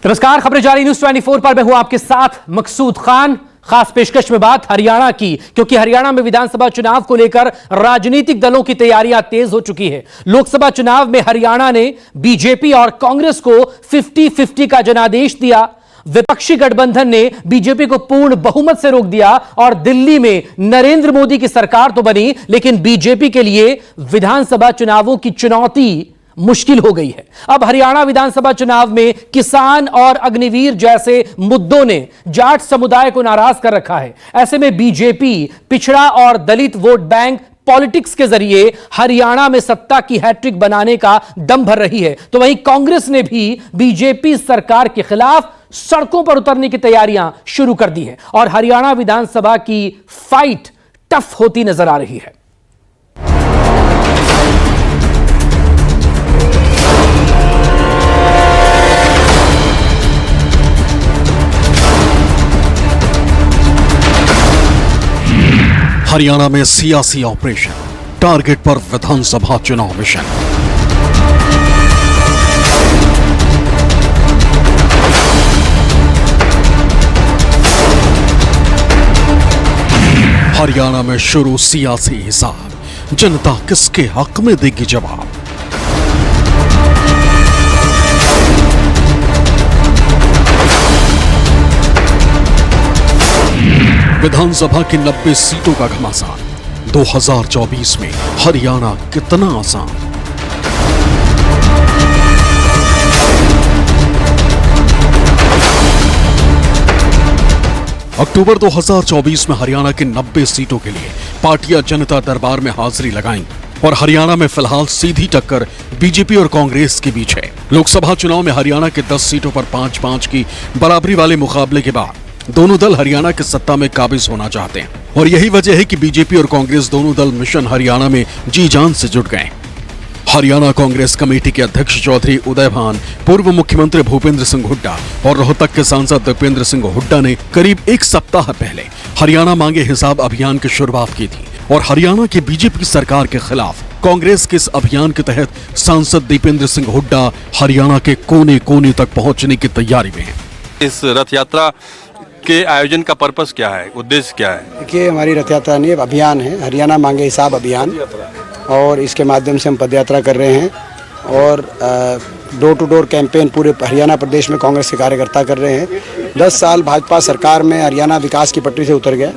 नमस्कार, खबरें जारी न्यूज 24 पर मैं हूं आपके साथ मकसूद खान। खास पेशकश में बात हरियाणा की, क्योंकि हरियाणा में विधानसभा चुनाव को लेकर राजनीतिक दलों की तैयारियां तेज हो चुकी है। लोकसभा चुनाव में हरियाणा ने बीजेपी और कांग्रेस को 50-50 का जनादेश दिया। विपक्षी गठबंधन ने बीजेपी को पूर्ण बहुमत से रोक दिया और दिल्ली में नरेंद्र मोदी की सरकार तो बनी, लेकिन बीजेपी के लिए विधानसभा चुनावों की चुनौती मुश्किल हो गई है। अब हरियाणा विधानसभा चुनाव में किसान और अग्निवीर जैसे मुद्दों ने जाट समुदाय को नाराज कर रखा है। ऐसे में बीजेपी पिछड़ा और दलित वोट बैंक पॉलिटिक्स के जरिए हरियाणा में सत्ता की हैट्रिक बनाने का दम भर रही है, तो वहीं कांग्रेस ने भी बीजेपी सरकार के खिलाफ सड़कों पर उतरने की तैयारियां शुरू कर दी है और हरियाणा विधानसभा की फाइट टफ होती नजर आ रही है। हरियाणा में सियासी ऑपरेशन, टारगेट पर विधानसभा चुनाव मिशन। हरियाणा में शुरू सियासी हिसाब, जनता किसके हक में देगी जवाब। विधानसभा की 90 सीटों का घमासान, 2024 में हरियाणा कितना आसान। अक्टूबर 2024 में हरियाणा की 90 सीटों के लिए पार्टियां जनता दरबार में हाजिरी लगाएंगी और हरियाणा में फिलहाल सीधी टक्कर बीजेपी और कांग्रेस के बीच है। लोकसभा चुनाव में हरियाणा के 10 सीटों पर 5-5 की बराबरी वाले मुकाबले के बाद दोनों दल हरियाणा की सत्ता में काबिज होना चाहते हैं और यही वजह है कि बीजेपी और कांग्रेस दोनों दल मिशन हरियाणा में जी जान से जुट गए। हरियाणा कांग्रेस कमेटी के अध्यक्ष चौधरी उदय भान, पूर्व मुख्यमंत्री भूपेंद्र सिंह हुड्डा और रोहतक के सांसद दीपेंद्र सिंह हुड्डा ने करीब एक सप्ताह पहले हरियाणा मांगे हिसाब अभियान की शुरुआत की थी और हरियाणा की बीजेपी सरकार के खिलाफ कांग्रेस के इस अभियान के तहत सांसद दीपेंद्र सिंह हुड्डा हरियाणा के कोने कोने तक पहुंचने की तैयारी में है। इस रथ यात्रा के आयोजन का पर्पस क्या है, उद्देश्य क्या है? देखिए, हमारी रथ यात्रा नहीं अभियान है, हरियाणा मांगे हिसाब अभियान, और इसके माध्यम से हम पदयात्रा कर रहे हैं और डोर टू डोर कैंपेन पूरे हरियाणा प्रदेश में कांग्रेस के कार्यकर्ता कर रहे हैं। 10 साल भाजपा सरकार में हरियाणा विकास की पटरी से उतर गया,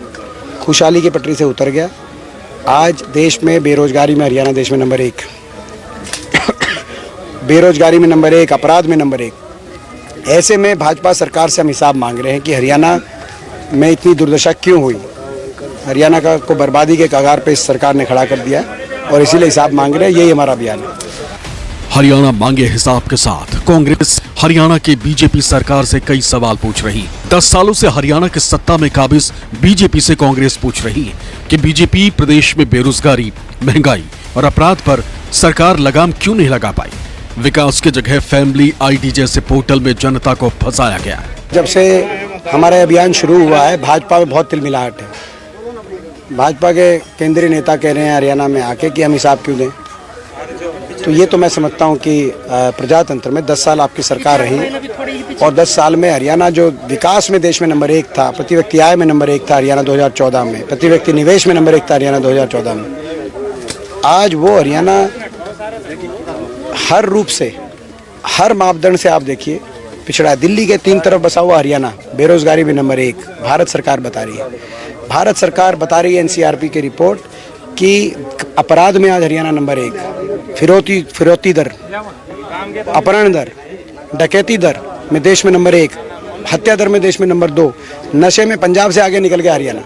खुशहाली की पटरी से उतर गया। आज देश में बेरोजगारी में हरियाणा देश में नंबर 1, बेरोजगारी में नंबर 1, अपराध में नंबर 1। ऐसे में भाजपा सरकार से हम हिसाब मांग रहे हैं कि हरियाणा में इतनी दुर्दशा क्यों हुई। हरियाणा को बर्बादी के कगार पे इस सरकार ने खड़ा कर दिया और इसीलिए हिसाब मांग रहे हैं। यही हमारा अभियान है। हरियाणा मांगे हिसाब के साथ कांग्रेस हरियाणा की बीजेपी सरकार से कई सवाल पूछ रही। 10 सालों से हरियाणा की सत्ता में काबिज बीजेपी से कांग्रेस पूछ रही है कि बीजेपी प्रदेश में बेरोजगारी, महंगाई और अपराध पर सरकार लगाम क्यों नहीं लगा पाई। विकास की जगह फैमिली आईडी जैसे पोर्टल में जनता को फंसाया गया है। जब से हमारा अभियान शुरू हुआ है, भाजपा में बहुत तिलमिलाहट है। भाजपा के केंद्रीय नेता कह रहे हैं हरियाणा में आके कि हम हिसाब क्यों दें। तो ये तो मैं समझता हूँ कि प्रजातंत्र में 10 साल आपकी सरकार रही और 10 साल में हरियाणा जो विकास में देश में नंबर 1 था, प्रति व्यक्ति आय में नंबर 1 था हरियाणा 2014 में, प्रति व्यक्ति निवेश में नंबर 1 था हरियाणा 2014 में। आज वो हरियाणा हर रूप से, हर मापदंड से आप देखिए पिछड़ा। दिल्ली के 3 तरफ बसा हुआ हरियाणा बेरोजगारी में नंबर 1 भारत सरकार बता रही है। भारत सरकार बता रही है एनसीआरबी की रिपोर्ट कि अपराध में आज हरियाणा नंबर 1, फिरौती दर, अपहरण दर, डकैती दर में देश में नंबर 1, हत्या दर में देश में नंबर 2, नशे में पंजाब से आगे निकल गया हरियाणा।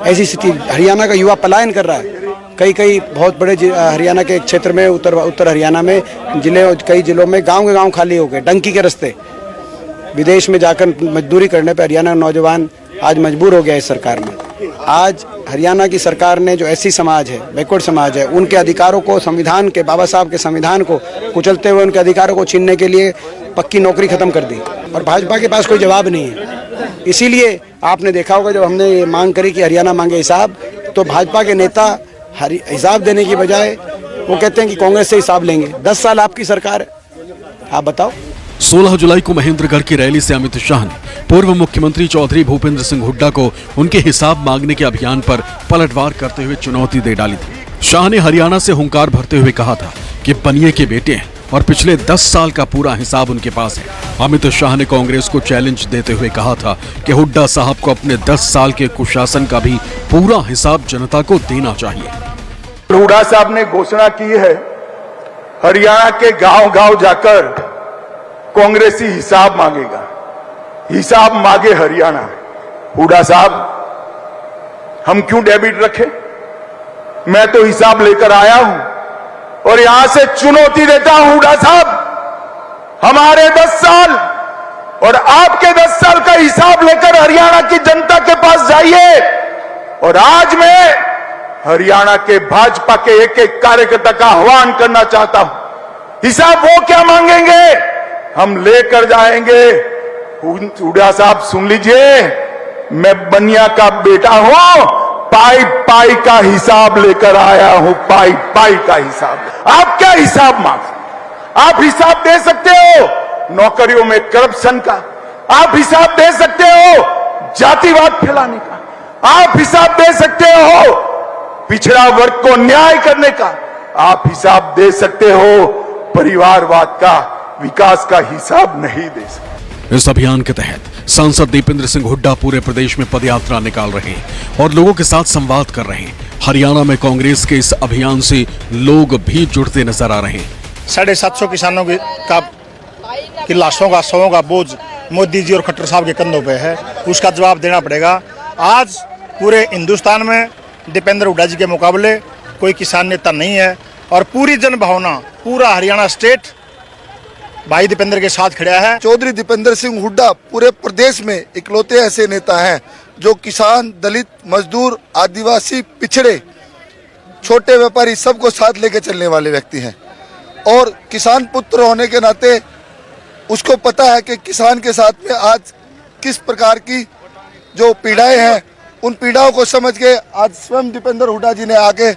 ऐसी स्थिति, हरियाणा का युवा पलायन कर रहा है। कई बहुत बड़े हरियाणा के क्षेत्र में, उत्तर हरियाणा में कई जिलों में गांव के गांव खाली हो गए। डंकी के रास्ते विदेश में जाकर मजदूरी करने पर हरियाणा नौजवान आज मजबूर हो गया इस सरकार में। आज हरियाणा की सरकार ने जो एससी समाज है, बैकवर्ड समाज है, उनके अधिकारों को, संविधान के, बाबा साहब के संविधान को कुचलते हुए उनके अधिकारों को छीनने के लिए पक्की नौकरी खत्म कर दी और भाजपा के पास कोई जवाब नहीं है। इसीलिए आपने देखा होगा जब हमने ये मांग करी कि हरियाणा मांगे हिसाब, तो भाजपा के नेता हिसाब देने की बजाय वो कहते हैं कि कांग्रेस से हिसाब लेंगे। 10 साल आपकी सरकार है, आप बताओ। 16 जुलाई को महेंद्रगढ़ की रैली से अमित शाह ने पूर्व मुख्यमंत्री चौधरी भूपेंद्र सिंह हुड्डा को उनके हिसाब मांगने के अभियान पर पलटवार करते हुए चुनौती दे डाली थी। शाह ने हरियाणा से हुंकार भरते हुए कहा था कि बनिए के बेटे हैं और पिछले 10 साल का पूरा हिसाब उनके पास है। अमित शाह ने कांग्रेस को चैलेंज देते हुए कहा था कि हुड्डा साहब को अपने 10 साल के कुशासन का भी पूरा हिसाब जनता को देना चाहिए। हुड्डा साहब ने घोषणा की है हरियाणा के गांव-गांव जाकर कांग्रेसी हिसाब मांगेगा। हिसाब मांगे हरियाणा। हुड्डा साहब, हम क्यों डेबिट रखें? मैं तो हिसाब लेकर आया हूं और यहां से चुनौती देता हूं हुड्डा साहब, हमारे 10 साल और आपके 10 साल का हिसाब लेकर हरियाणा की जनता के पास जाइए। और आज मैं हरियाणा के भाजपा के एक एक कार्यकर्ता का आह्वान करना चाहता हूं। हिसाब वो क्या मांगेंगे हम लेकर जाएंगे। हुड्डा साहब सुन लीजिए, मैं बनिया का बेटा हूं, पाई पाई का हिसाब लेकर आया हूं, पाई पाई का हिसाब। आप क्या हिसाब मांग? आप हिसाब दे सकते हो नौकरियों में करप्शन का, आप हिसाब दे सकते हो जातिवाद फैलाने का, आप हिसाब दे सकते हो पिछड़ा वर्ग को न्याय करने का, आप हिसाब दे सकते हो परिवारवाद का, विकास का हिसाब नहीं दे सकते। इस अभियान के तहत सांसद दीपेंद्र सिंह हुड्डा पूरे प्रदेश में पदयात्रा निकाल रहे हैं और लोगों के साथ संवाद कर रहे हैं। हरियाणा में कांग्रेस के इस अभियान से लोग भी जुड़ते नजर आ रहे हैं। 750 किसानों की लाशों का, शवों का बोझ मोदी जी और खट्टर साहब के कंधों पे है, उसका जवाब देना पड़ेगा। आज पूरे हिंदुस्तान में दीपेंद्र हुड्डा जी के मुकाबले कोई किसान नेता नहीं है और पूरी जन भावना, पूरा हरियाणा स्टेट भाई दीपेंद्र के साथ खड़ा है। चौधरी दीपेंद्र सिंह हुड्डा पूरे प्रदेश में इकलौते ऐसे नेता हैं जो किसान, दलित, मजदूर, आदिवासी, पिछड़े, छोटे व्यापारी सबको साथ लेके चलने वाले व्यक्ति हैं। और किसान पुत्र होने के नाते उसको पता है कि किसान के साथ में आज किस प्रकार की जो पीड़ाएं हैं, उन पीड़ाओं को समझ के आज स्वयं दीपेंद्र हुड्डा जी ने आके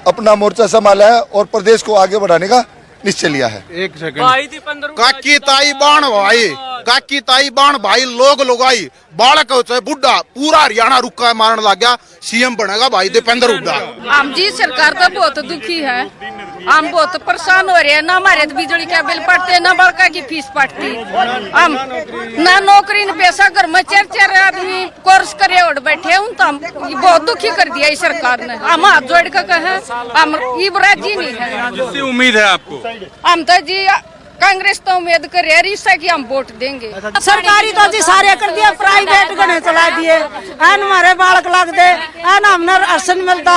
अपना मोर्चा संभाला है और प्रदेश को आगे बढ़ाने का निश्चय लिया है। एक सेकंड। काकी ताई बाण भाई, काकी ताई बाण भाई, लोग लगाई बालक हो चाहे बुढ़ा, पूरा हरियाणा रुका मारने लग गया। सीएम बनेगा भाई दीपेंद्र हुड्डा। हम जी सरकार तो बहुत दुखी है, हम बहुत परेशान हो रहे हैं। ना हमारे बिजली का बिल पड़ते, ना बड़का की फीस पड़ती, हम ना नौकरी न पैसा, घर में 4-4 आदमी कोर्स करे और बैठे हूँ। तो हम बहुत दुखी कर दिया इस सरकार ने। हम हाथ जोड़ कर कहे हम युवराज जी नहीं है। किससे उम्मीद है आपको? हम तो जी कांग्रेस तो उम्मीद कर रहे हैं कि हम वोट देंगे। सरकारी तो जी सारे कर दिया, प्राइवेट गणे चला दिए। हमारे बालक लग दे, हमने राशन मिलता,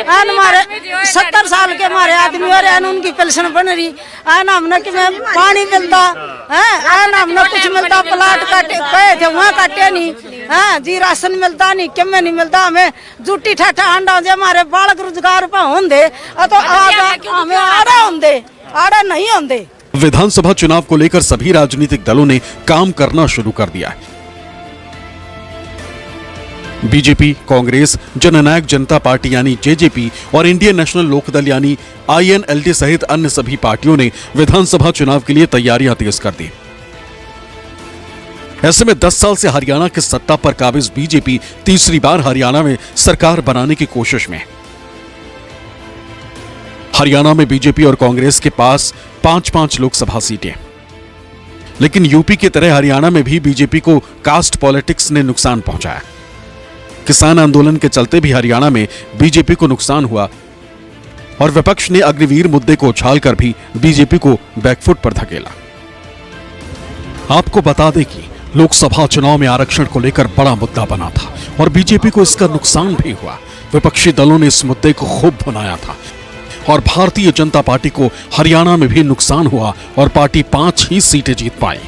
हमारे 70 साल के हमारे आदमी और उनकी पेंशन बन रही, हमने कि पानी मिलता है, हमने कुछ मिलता, प्लाट काटे कहे थे वहाँ काटे नहीं है जी, राशन मिलता नहीं, क्यों नहीं मिलता। हमें जूठी ठाठा अंडा जो हमारे बालक रोजगार पर होंगे तो हमें आड़ा होंगे, आड़ा नहीं होंगे। विधानसभा चुनाव को लेकर सभी राजनीतिक दलों ने काम करना शुरू कर दिया है। बीजेपी, कांग्रेस, जननायक जनता पार्टी यानी जेजेपी और इंडियन नेशनल लोकदल यानी INLD सहित अन्य सभी पार्टियों ने विधानसभा चुनाव के लिए तैयारियां तेज कर दी। ऐसे में 10 साल से हरियाणा की सत्ता पर काबिज बीजेपी तीसरी बार हरियाणा में सरकार बनाने की कोशिश में है। हरियाणा में बीजेपी और कांग्रेस के पास 5-5 लोकसभा सीटें, लेकिन यूपी की तरह हरियाणा में भी बीजेपी को कास्ट पॉलिटिक्स ने नुकसान पहुंचाया। किसान आंदोलन के चलते भी हरियाणा में बीजेपी को नुकसान हुआ और विपक्ष ने अग्निवीर मुद्दे को उछालकर भी बीजेपी को बैकफुट पर धकेला। आपको बता दें कि लोकसभा चुनाव में आरक्षण को लेकर बड़ा मुद्दा बना था और बीजेपी को इसका नुकसान भी हुआ। विपक्षी दलों ने इस मुद्दे को खूब भुनाया था और भारतीय जनता पार्टी को हरियाणा में भी नुकसान हुआ और पार्टी 5 ही सीटें जीत पाई।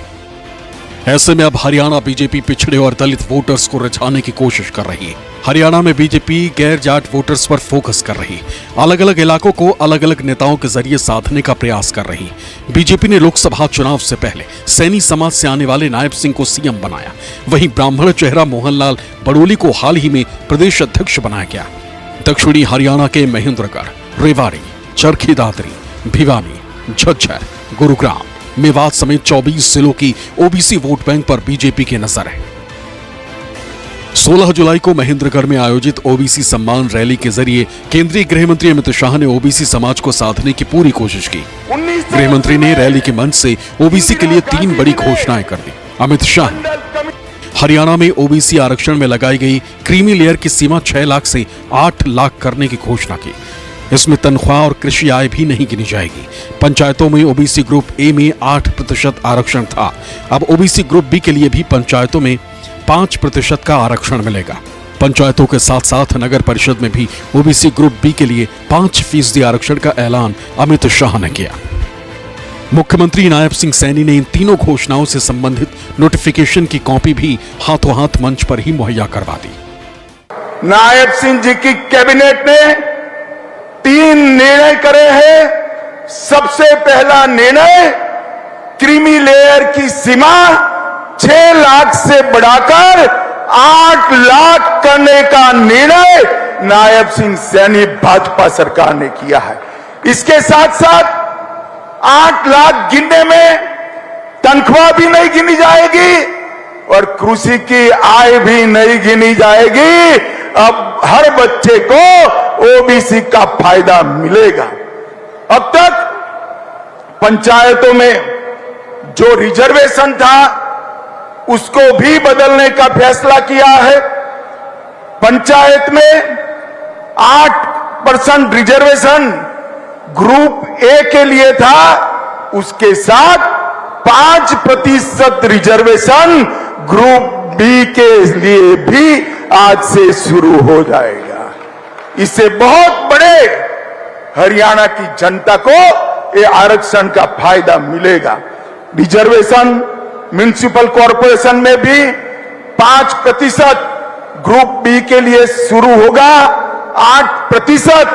ऐसे में अब हरियाणा बीजेपी पिछड़े और दलित वोटर्स को रिझाने की कोशिश कर रही है। हरियाणा में बीजेपी गैर जाट वोटर्स पर फोकस कर रही, अलग अलग इलाकों को अलग अलग नेताओं के जरिए साधने का प्रयास कर रही। बीजेपी ने लोकसभा चुनाव से पहले सैनी समाज से आने वाले नायब सिंह को सीएम बनाया। वहीं ब्राह्मण चेहरा मोहनलाल बड़ोली को हाल ही में प्रदेश अध्यक्ष बनाया गया। दक्षिणी हरियाणा के महेंद्रगढ़, रेवाड़ी, चरखी दादरी, भिवानी, झज्जर, गुरुग्राम, मेवात समेत 24 जिलों की ओबीसी वोट बैंक पर बीजेपी की नजर है। 16 जुलाई को महेंद्रगढ़ में आयोजित ओबीसी सम्मान रैली के जरिए केंद्रीय गृह मंत्री अमित शाह ने ओबीसी समाज को साधने की पूरी कोशिश की। गृह मंत्री ने रैली के मंच से ओबीसी के लिए 3 बड़ी घोषणाएं कर दी। अमित शाह ने हरियाणा में ओबीसी आरक्षण में लगाई गई क्रीमी लेयर की सीमा 6 लाख से 8 लाख करने की घोषणा की। इसमें तनख्वाह और कृषि आय भी नहीं गिनी जाएगी। पंचायतों में ओबीसी ग्रुप ए में 8% आरक्षण था, अब ओबीसी ग्रुप बी के लिए भी पंचायतों में 5% का आरक्षण मिलेगा। पंचायतों के साथ साथ नगर परिषद में भी ओबीसी ग्रुप बी के लिए 5% आरक्षण का ऐलान अमित शाह ने किया। मुख्यमंत्री नायब सिंह सैनी ने इन तीनों घोषणाओं से संबंधित नोटिफिकेशन की कॉपी भी हाथों हाथ मंच पर ही मुहैया करवा दी। नायब सिंह जी की कैबिनेट ने 3 निर्णय करे हैं। सबसे पहला निर्णय, क्रीमी लेयर की सीमा 6 लाख से बढ़ाकर 8 लाख करने का निर्णय नायब सिंह सैनी भाजपा सरकार ने किया है। इसके साथ साथ 8 लाख गिनने में तनख्वाह भी नहीं गिनी जाएगी और कृषि की आय भी नहीं गिनी जाएगी। अब हर बच्चे को ओबीसी का फायदा मिलेगा। अब तक पंचायतों में जो रिजर्वेशन था उसको भी बदलने का फैसला किया है। पंचायत में 8% रिजर्वेशन ग्रुप ए के लिए था, उसके साथ 5% रिजर्वेशन ग्रुप बी के लिए भी आज से शुरू हो जाएगा। इससे बहुत बड़े हरियाणा की जनता को ये आरक्षण का फायदा मिलेगा। रिजर्वेशन म्युनिसिपल कॉरपोरेशन में भी 5% ग्रुप बी के लिए शुरू होगा, 8%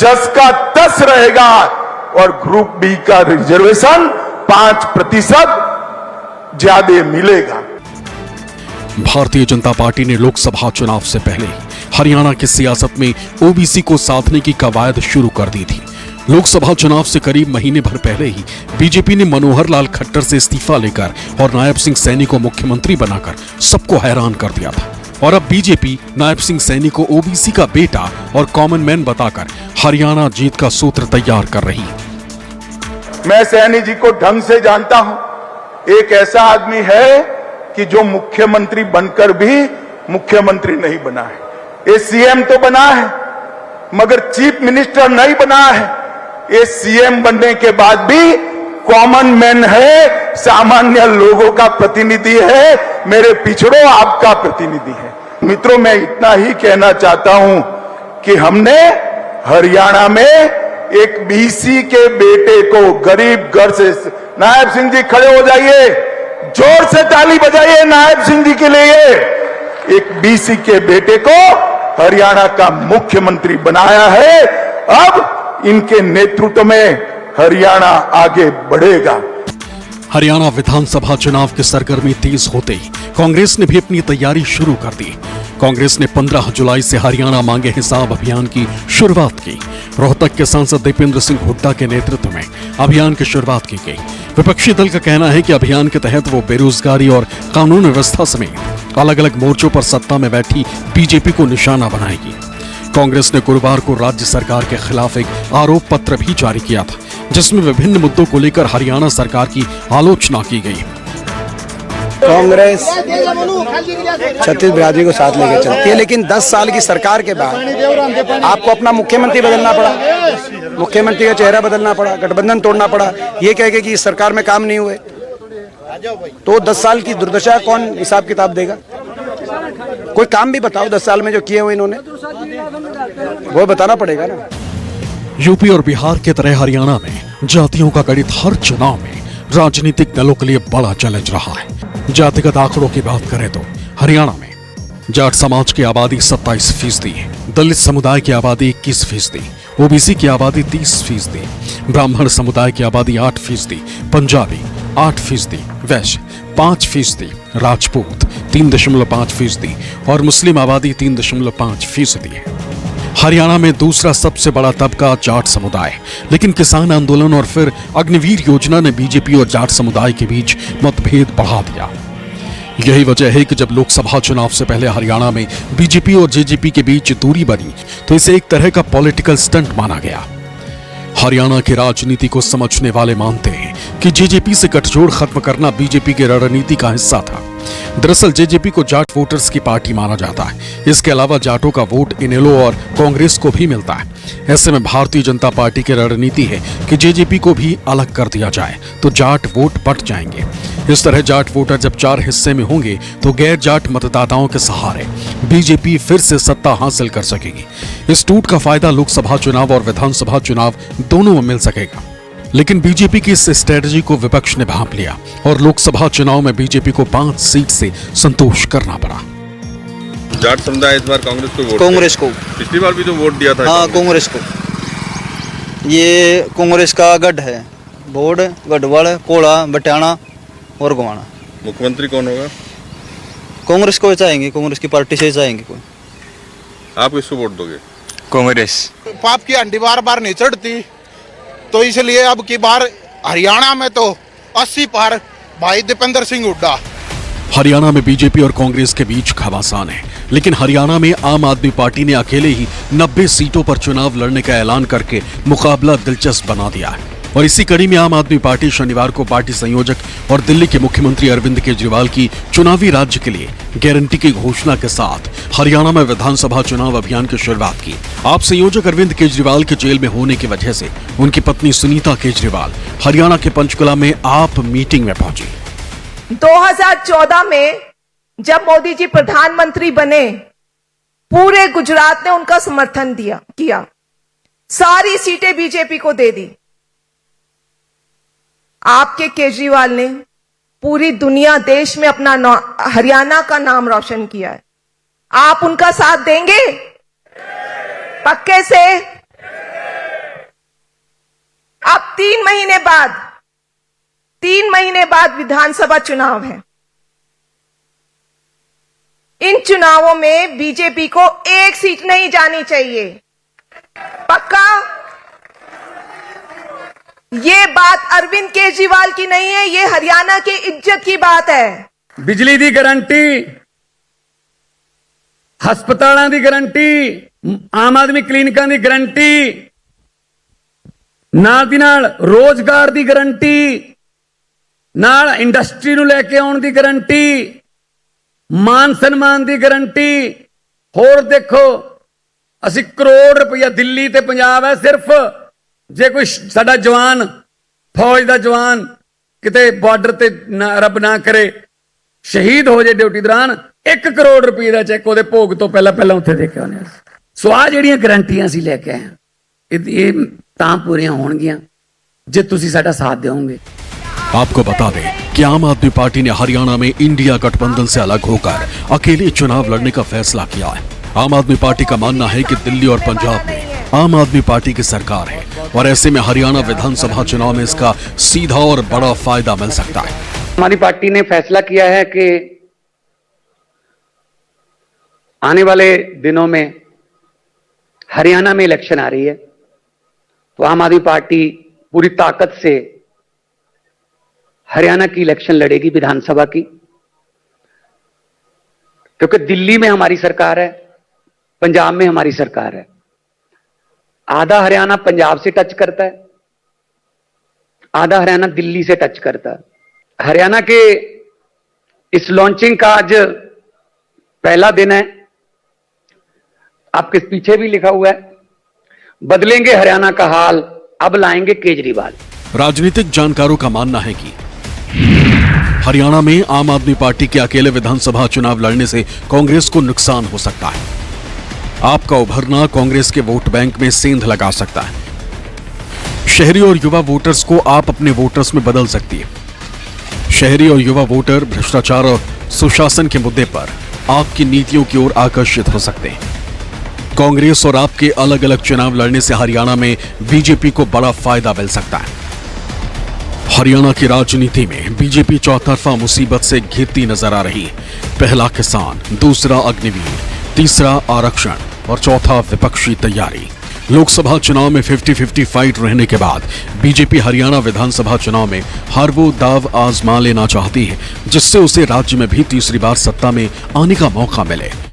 10 का 10 रहेगा और ग्रुप बी का रिजर्वेशन 5% ज्यादा मिलेगा। भारतीय जनता पार्टी ने लोकसभा चुनाव से पहले हरियाणा की सियासत में ओबीसी को साधने की कवायद शुरू कर दी थी। लोकसभा चुनाव से करीब महीने भर पहले ही बीजेपी ने मनोहर लाल खट्टर से इस्तीफा लेकर और नायब सिंह सैनी को मुख्यमंत्री बनाकर सबको हैरान कर दिया था। और अब बीजेपी नायब सिंह सैनी को ओबीसी का बेटा और कॉमन मैन बताकर हरियाणा जीत का सूत्र तैयार कर रही है। मैं सैनी जी को ढंग से जानता हूं। एक ऐसा आदमी है कि जो मुख्यमंत्री बनकर भी मुख्यमंत्री नहीं बना है। ये सीएम तो बना है मगर चीफ मिनिस्टर नहीं बना है। ये सीएम बनने के बाद भी कॉमन मैन है, सामान्य लोगों का प्रतिनिधि है, मेरे पिछड़ों आपका प्रतिनिधि है। मित्रों, मैं इतना ही कहना चाहता हूं कि हमने हरियाणा में एक बीसी के बेटे को गरीब घर से, नायब सिंह जी खड़े हो जाइए, जोर से ताली बजाइए नायब सिंह जी के लिए। एक बीसी के बेटे को हरियाणा का मुख्यमंत्री बनाया है। अब इनके नेतृत्व में हरियाणा आगे बढ़ेगा। हरियाणा विधानसभा चुनाव की सरगर्मी तेज होते ही कांग्रेस ने भी अपनी तैयारी शुरू कर दी। कांग्रेस ने 15 जुलाई से हरियाणा मांगे हिसाब अभियान की शुरुआत की। रोहतक के सांसद दीपेंद्र सिंह हुड्डा के नेतृत्व में अभियान की शुरुआत की गई। विपक्षी दल का कहना है कि अभियान के तहत वो बेरोजगारी और कानून व्यवस्था समेत अलग अलग मोर्चों पर सत्ता में बैठी बीजेपी को निशाना बनाएगी। कांग्रेस ने गुरुवार को राज्य सरकार के खिलाफ एक आरोप पत्र भी जारी किया था, जिसमें विभिन्न मुद्दों को लेकर हरियाणा सरकार की आलोचना की गई। कांग्रेस छत्तीस बिरादरी को साथ लेकर चलती है, लेकिन 10 साल की सरकार के बाद आपको अपना मुख्यमंत्री बदलना पड़ा, मुख्यमंत्री का चेहरा बदलना पड़ा, गठबंधन तोड़ना पड़ा, ये कह के कि इस सरकार में काम नहीं हुए, तो 10 साल की दुर्दशा कौन हिसाब किताब देगा? कोई काम भी बताओ 10 साल में जो किए हुए इन्होंने, वो बताना पड़ेगा ना। यूपी और बिहार की तरह हरियाणा में जातियों का गणित हर चुनाव में राजनीतिक दलों के लिए बड़ा चैलेंज रहा है। जातिगत आंकड़ों की बात करें तो हरियाणा में जाट समाज की आबादी 27%, दलित समुदाय की आबादी 21%, ओबीसी की आबादी 30%, ब्राह्मण समुदाय की आबादी 8%, पंजाबी 8%, वैश्य 5%, राजपूत 3.5% और मुस्लिम आबादी 3.5% है। हरियाणा में दूसरा सबसे बड़ा तबका जाट समुदाय, लेकिन किसान आंदोलन और फिर अग्निवीर योजना ने बीजेपी और जाट समुदाय के बीच मतभेद बढ़ा दिया। यही वजह है कि जब लोकसभा चुनाव से पहले हरियाणा में बीजेपी और जेजेपी के बीच दूरी बनी तो इसे एक तरह का पॉलिटिकल स्टंट माना गया। हरियाणा की राजनीति को समझने वाले मानते हैं कि जेजेपी से गठजोड़ खत्म करना बीजेपी की रणनीति का हिस्सा था। दरअसल जेजेपी को जाट वोटर्स की पार्टी माना जाता है। इसके अलावा जाटों का वोट इनेलो और कांग्रेस को भी मिलता है। ऐसे में भारतीय जनता पार्टी की रणनीति है कि जेजेपी को भी अलग कर दिया जाए तो जाट वोट बट जाएंगे। इस तरह जाट वोटर जब 4 हिस्से में होंगे तो गैर जाट मतदाताओं के सहारे बीजेपी फिर से सत्ता हासिल कर सकेगी। इस टूट का फायदा लोकसभा चुनाव और विधानसभा चुनाव दोनों में मिल सकेगा। लेकिन बीजेपी की इस स्ट्रेटजी को विपक्ष ने भांप लिया और लोकसभा चुनाव में बीजेपी को 5 सीट से संतोष करना पड़ा। जाट समुदाय इस बार कांग्रेस को वोट कांग्रेस को पिछली बार भी तो वोट दिया था। हाँ, कांग्रेस को। ये कांग्रेस का गढ़ है, बोर्ड गढ़वाल, कोला, बटियाना और गोवाना। मुख्यमंत्री कौन होगा? कांग्रेस को चाहेंगे, कांग्रेस की पार्टी से चाहेंगे कोई। आप किसको वोट दोगे? कांग्रेस। पाप की अंडी बार बार नहीं चढ़ती, तो इसलिए अब की बार हरियाणा में तो 80 पार भाई दीपेंद्र सिंह हुड्डा। हरियाणा में बीजेपी और कांग्रेस के बीच घमासान है, लेकिन हरियाणा में आम आदमी पार्टी ने अकेले ही 90 सीटों पर चुनाव लड़ने का ऐलान करके मुकाबला दिलचस्प बना दिया है। और इसी कड़ी में आम आदमी पार्टी शनिवार को पार्टी संयोजक और दिल्ली के मुख्यमंत्री अरविंद केजरीवाल की चुनावी राज्य के लिए गारंटी की घोषणा के साथ हरियाणा में विधानसभा चुनाव अभियान की शुरुआत की। आप संयोजक अरविंद केजरीवाल के जेल में होने की वजह से उनकी पत्नी सुनीता केजरीवाल हरियाणा के पंचकुला में आप मीटिंग में पहुंची। 2014 में जब मोदी जी प्रधानमंत्री बने, पूरे गुजरात ने उनका समर्थन किया, सारी सीटें बीजेपी को दे दी। आपके केजरीवाल ने पूरी दुनिया, देश में अपना हरियाणा का नाम रोशन किया है। आप उनका साथ देंगे? पक्के से? अब 3 महीने बाद विधानसभा चुनाव है। इन चुनावों में बीजेपी को 1 सीट नहीं जानी चाहिए। पक्का? ये बात अरविंद केजरीवाल की नहीं है, ये हरियाणा की इज्जत की बात है। बिजली दी गारंटी, हस्पतालों की गारंटी, आम आदमी क्लिनिकां की गारंटी, नाल दी नाल रोजगार की गारंटी, नाल इंडस्ट्री नूं लैके आउण दी गारंटी, मान सन्मान की गारंटी। होर देखो, असी करोड़ रुपया दिल्ली ते पंजाब है सिर्फ जे कोई साडा जवान, फौज का जवान किते बॉर्डर ते रब ना करे शहीद हो जाए ड्यूटी दौरान, 1 करोड़ रुपए का चैक ਉਹਦੇ ਭੋਗ ਤੋਂ ਪਹਿਲਾਂ ਉੱਥੇ ਦੇ ਕੇ ਆਉਣੇ। ਸੋ ਆ ਜਿਹੜੀਆਂ ਗਰੰਟੀਆਂ ਅਸੀਂ ਲੈ ਕੇ ਆਏ ਇਹ ਤਾਂ ਪੂਰੀਆਂ ਹੋਣਗੀਆਂ ਜੇ ਤੁਸੀਂ ਸਾਡਾ ਸਾਥ ਦਿਓਗੇ। आपको बता दें कि आम आदमी पार्टी ने हरियाणा में इंडिया गठबंधन से अलग होकर अकेले चुनाव लड़ने का फैसला किया है। आम आदमी पार्टी का मानना है कि दिल्ली और पंजाब में आम आदमी पार्टी की सरकार है और ऐसे में हरियाणा विधानसभा चुनाव में इसका सीधा और बड़ा फायदा मिल सकता है। हमारी पार्टी ने फैसला किया है कि आने वाले दिनों में हरियाणा में इलेक्शन आ रही है तो आम आदमी पार्टी पूरी ताकत से हरियाणा की इलेक्शन लड़ेगी, विधानसभा की। क्योंकि दिल्ली में हमारी सरकार है, पंजाब में हमारी सरकार है। आधा हरियाणा पंजाब से टच करता है, आधा हरियाणा दिल्ली से टच करता है। हरियाणा के इस लॉन्चिंग का आज पहला दिन है। आपके पीछे भी लिखा हुआ है, बदलेंगे हरियाणा का हाल, अब लाएंगे केजरीवाल। राजनीतिक जानकारों का मानना है कि हरियाणा में आम आदमी पार्टी के अकेले विधानसभा चुनाव लड़ने से कांग्रेस को नुकसान हो सकता है। आपका उभरना कांग्रेस के वोट बैंक में सेंध लगा सकता है। शहरी और युवा वोटर्स को आप अपने वोटर्स में बदल सकती है। शहरी और युवा वोटर भ्रष्टाचार और सुशासन के मुद्दे पर आपकी नीतियों की ओर आकर्षित हो सकते हैं। कांग्रेस और आपके अलग अलग चुनाव लड़ने से हरियाणा में बीजेपी को बड़ा फायदा मिल सकता है। हरियाणा की राजनीति में बीजेपी चौतरफा मुसीबत से घिरती नजर आ रही है। पहला किसान, दूसरा अग्निवीर, तीसरा आरक्षण, और चौथा विपक्षी तैयारी। लोकसभा चुनाव में 50-50 फाइट रहने के बाद बीजेपी हरियाणा विधानसभा चुनाव में हर वो दाव आजमा लेना चाहती है जिससे उसे राज्य में भी तीसरी बार सत्ता में आने का मौका मिले।